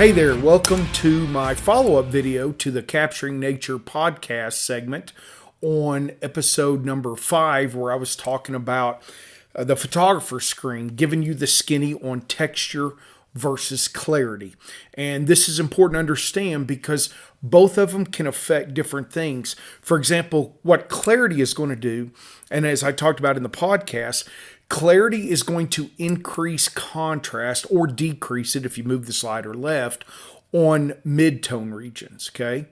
Hey there, welcome to my follow-up video to the Capturing Nature podcast segment on episode number 5, where I was talking about the photographer's screen, giving you the skinny on texture versus clarity. And this is important to understand because both of them can affect different things. For example, what clarity is going to do, and as I talked about in the podcast, clarity is going to increase contrast or decrease it if you move the slider left on mid-tone regions, okay?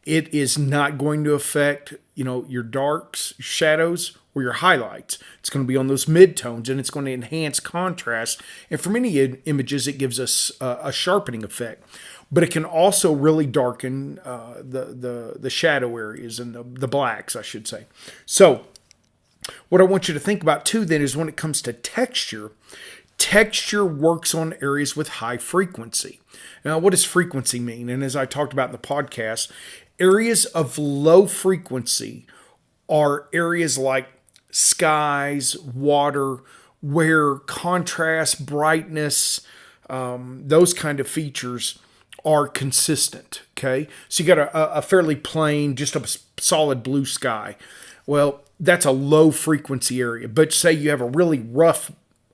It is not going to affect, your darks, shadows, or your highlights. It's going to be on those mid-tones, and it's going to enhance contrast. And for many images, it gives us a sharpening effect. But it can also really darken the shadow areas and the blacks, I should say. So what I want you to think about too then is when it comes to texture, texture works on areas with high frequency. Now, what does frequency mean? And as I talked about in the podcast, areas of low frequency are areas like skies, water, where contrast, brightness, those kind of features are consistent, okay? So you got a fairly plain, just a solid blue sky. Well, that's a low frequency area. But say you have a really rough,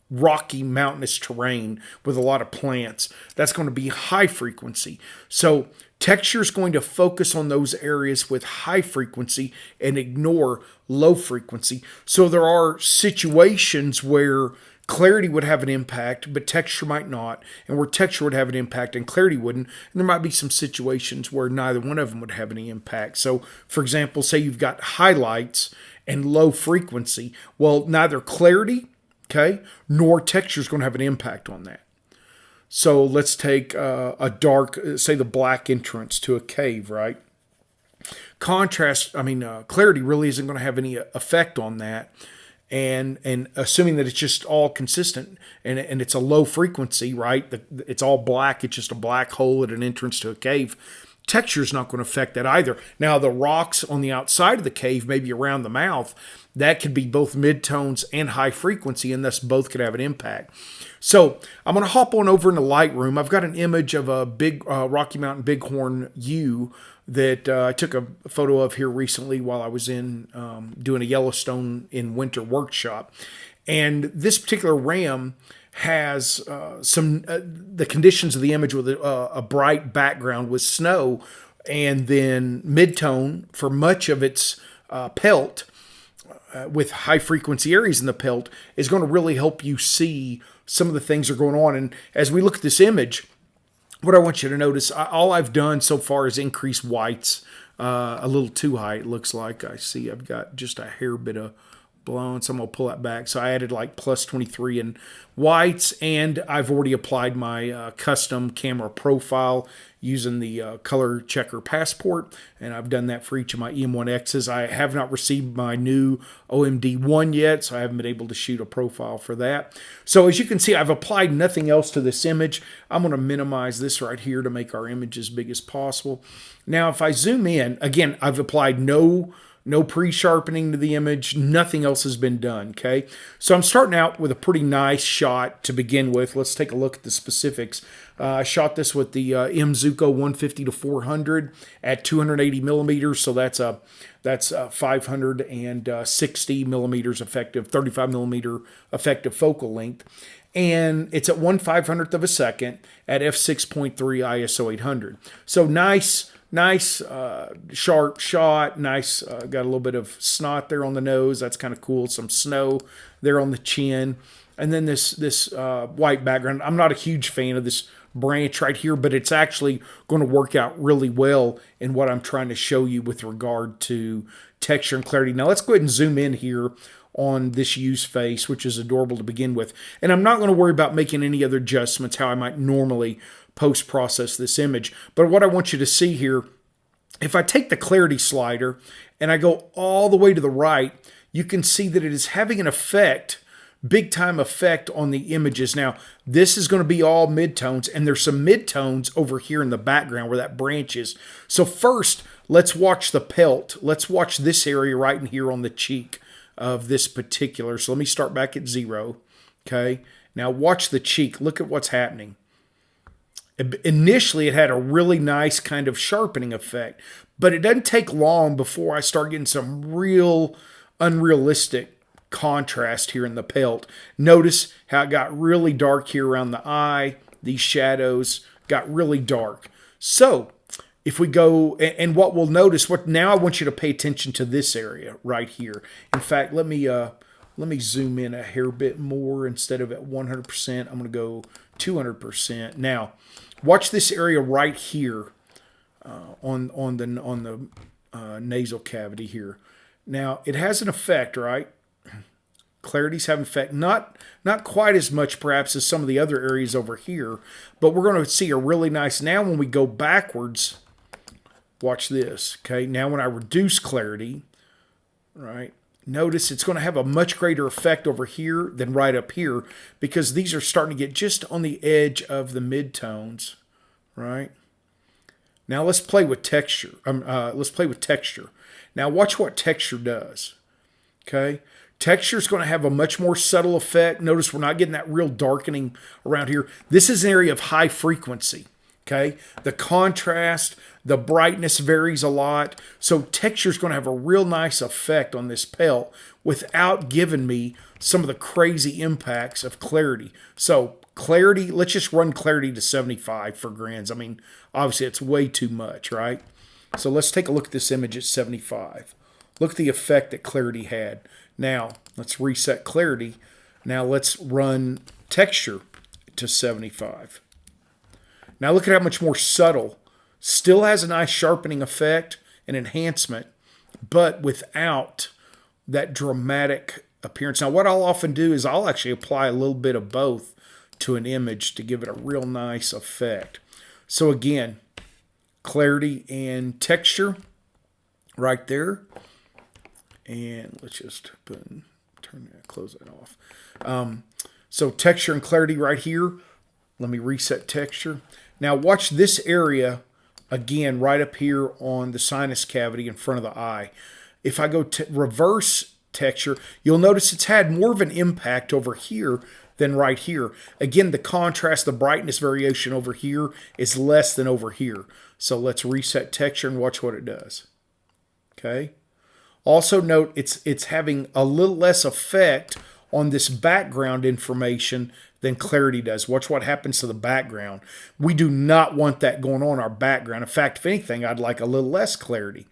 rocky, mountainous terrain with a lot of plants, that's going to be high frequency. So texture is going to focus on those areas with high frequency and ignore low frequency. So there are situations where clarity would have an impact, but texture might not, and where texture would have an impact and clarity wouldn't. And there might be some situations where neither one of them would have any impact. So, for example, say you've got highlights and low frequency. Well, neither clarity, okay, nor texture is going to have an impact on that. So let's take a dark, say the black entrance to a cave, right? Clarity really isn't going to have any effect on that. And assuming that it's just all consistent and it's a low frequency, right? It's all black. It's just a black hole at an entrance to a cave. Texture is not going to affect that either. Now, the rocks on the outside of the cave, maybe around the mouth, that could be both midtones and high frequency, and thus both could have an impact. So I'm going to hop on over into Lightroom. I've got an image of a big Rocky Mountain bighorn ewe that I took a photo of here recently while I was in doing a Yellowstone in winter workshop. And this particular ram has the conditions of the image with a bright background with snow, and then mid-tone for much of its pelt with high frequency areas in the pelt is going to really help you see some of the things that are going on. And as we look at this image, what I want you to notice, all I've done so far is increase whites a little too high, it looks like. I see I've got just a hair bit of blown, so I'm going to pull that back. So I added like plus 23 in whites, and I've already applied my custom camera profile using the color checker passport, and I've done that for each of my EM1Xs. I have not received my new OMD1 yet, so I haven't been able to shoot a profile for that. So as you can see, I've applied nothing else to this image. I'm going to minimize this right here to make our image as big as possible. Now, if I zoom in, again, I've applied no pre-sharpening to the image. Nothing else has been done, okay? So I'm starting out with a pretty nice shot to begin with. Let's take a look at the specifics. I shot this with the Zuko 150-400 at 280 millimeters, so that's 560 millimeters effective, 35 millimeter effective focal length. And it's at 1/500th of a second at f6.3 ISO 800. So nice, sharp shot. Nice, got a little bit of snot there on the nose. That's kind of cool. Some snow there on the chin. And then this white background. I'm not a huge fan of this branch right here, but it's actually going to work out really well in what I'm trying to show you with regard to texture and clarity. Now let's go ahead and zoom in here on this ewe's face, which is adorable to begin with. And I'm not going to worry about making any other adjustments how I might normally post-process this image. But what I want you to see here, if I take the clarity slider and I go all the way to the right, you can see that it is having an effect, big time effect on the images. Now, this is going to be all midtones, and there's some midtones over here in the background where that branch is. So first, let's watch the pelt. Let's watch this area right in here on the cheek of this particular. So let me start back at 0. Okay. Now watch the cheek. Look at what's happening. Initially, it had a really nice kind of sharpening effect, but it doesn't take long before I start getting some real unrealistic contrast here in the pelt. Notice how it got really dark here around the eye. These shadows got really dark. So if we go, and what we'll notice, what now I want you to pay attention to this area right here. In fact, let me zoom in a hair bit more. Instead of at 100%, I'm going to go 200%. Now, watch this area right here on the nasal cavity here. Now, it has an effect, right? Clarities have an effect. Not quite as much, perhaps, as some of the other areas over here, but we're going to see a really nice. Now, when we go backwards, watch this. Okay, now when I reduce clarity, right? Notice it's going to have a much greater effect over here than right up here because these are starting to get just on the edge of the midtones, right? Now let's play with texture. Let's play with texture. Now watch what texture does. Okay, texture is going to have a much more subtle effect. Notice we're not getting that real darkening around here. This is an area of high frequency. Okay, the contrast, the brightness varies a lot. So texture is going to have a real nice effect on this pelt without giving me some of the crazy impacts of clarity. So clarity, let's just run clarity to 75 for grins. I mean, obviously it's way too much, right? So let's take a look at this image at 75. Look at the effect that clarity had. Now, let's reset clarity. Now let's run texture to 75. Now look at how much more subtle. Still has a nice sharpening effect and enhancement, but without that dramatic appearance. Now what I'll often do is I'll actually apply a little bit of both to an image to give it a real nice effect. So again, clarity and texture right there. And let's just close that off. So texture and clarity right here. Let me reset texture. Now watch this area again right up here on the sinus cavity in front of the eye. If I go to reverse texture, you'll notice it's had more of an impact over here than right here. Again, the contrast, the brightness variation over here is less than over here. So let's reset texture and watch what it does. Okay. Also note it's having a little less effect on this background information than clarity does. Watch what happens to the background. We do not want that going on in our background. In fact, if anything, I'd like a little less clarity.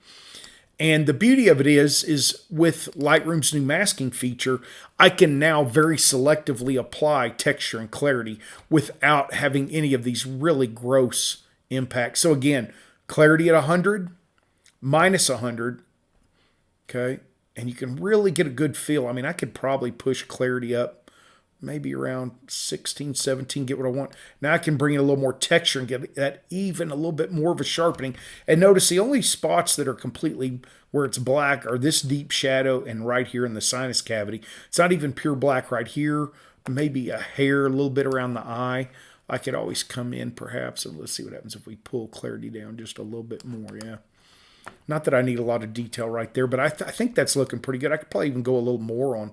And the beauty of it is with Lightroom's new masking feature, I can now very selectively apply texture and clarity without having any of these really gross impacts. So again, clarity at 100, minus 100, okay? And you can really get a good feel. I mean, I could probably push clarity up maybe around 16, 17, get what I want. Now I can bring in a little more texture and get that even a little bit more of a sharpening. And notice the only spots that are completely where it's black are this deep shadow and right here in the sinus cavity. It's not even pure black right here. Maybe a hair, a little bit around the eye. I could always come in perhaps, and let's see what happens if we pull clarity down just a little bit more, yeah. Not that I need a lot of detail right there, but I think that's looking pretty good. I could probably even go a little more on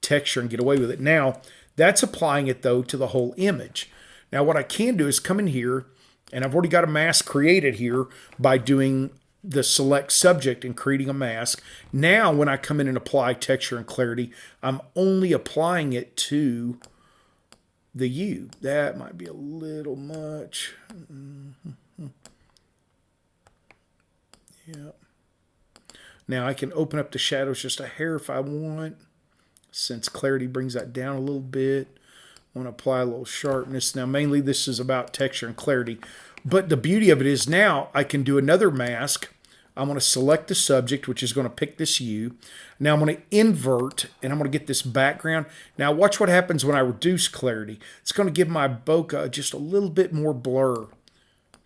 texture and get away with it. Now, that's applying it, though, to the whole image. Now, what I can do is come in here, and I've already got a mask created here by doing the select subject and creating a mask. Now, when I come in and apply texture and clarity, I'm only applying it to the U. That might be a little much. Yeah. Now, I can open up the shadows just a hair if I want. Since clarity brings that down a little bit, I want to apply a little sharpness. Now, mainly this is about texture and clarity. But the beauty of it is now I can do another mask. I'm going to select the subject, which is going to pick this U. Now, I'm going to invert, and I'm going to get this background. Now, watch what happens when I reduce clarity. It's going to give my bokeh just a little bit more blur.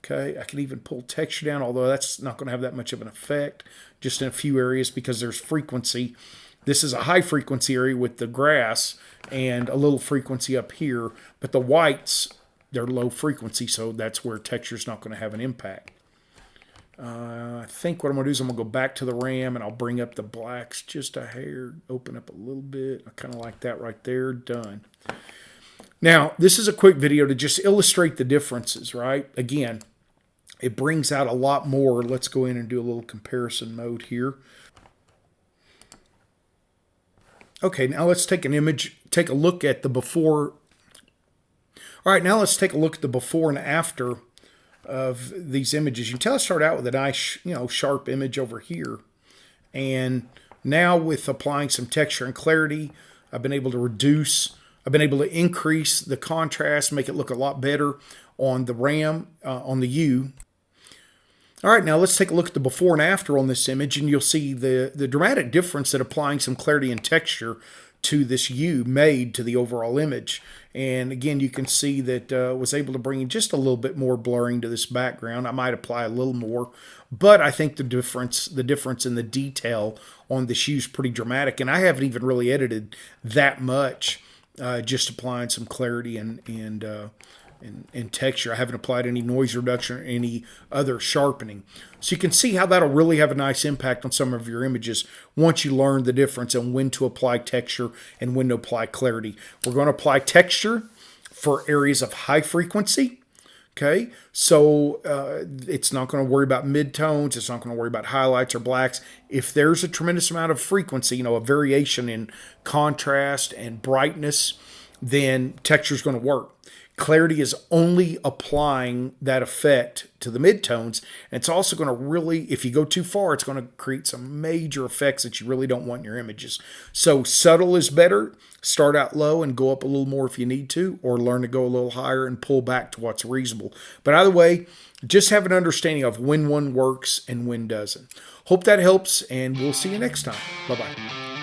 Okay, I can even pull texture down, although that's not going to have that much of an effect, just in a few areas because there's frequency. This is a high frequency area with the grass and a little frequency up here, but the whites, they're low frequency, so that's where texture is not going to have an impact. I think what I'm going to do is I'm going to go back to the RAM and I'll bring up the blacks just a hair, open up a little bit. I kind of like that right there. Done. Now, this is a quick video to just illustrate the differences, right? Again, it brings out a lot more. Let's go in and do a little comparison mode here. Okay, now let's take an image, take a look at the before. All right, now let's take a look at the before and after of these images. You can tell I start out with a nice, sharp image over here. And now with applying some texture and clarity, I've been able to increase the contrast, make it look a lot better on the RAM, on the U. All right, now let's take a look at the before and after on this image, and you'll see the dramatic difference that applying some clarity and texture to this U made to the overall image. And again, you can see that was able to bring just a little bit more blurring to this background. I might apply a little more, but I think the difference in the detail on this U is pretty dramatic. And I haven't even really edited that much, just applying some clarity and texture. I haven't applied any noise reduction or any other sharpening. So you can see how that'll really have a nice impact on some of your images once you learn the difference and when to apply texture and when to apply clarity. We're going to apply texture for areas of high frequency. Okay, so it's not going to worry about midtones. It's not going to worry about highlights or blacks. If there's a tremendous amount of frequency, a variation in contrast and brightness, then texture is going to work. Clarity is only applying that effect to the midtones. And it's also going to really, if you go too far, it's going to create some major effects that you really don't want in your images. So subtle is better. Start out low and go up a little more if you need to, or learn to go a little higher and pull back to what's reasonable. But either way, just have an understanding of when one works and when doesn't. Hope that helps, and we'll see you next time. Bye-bye.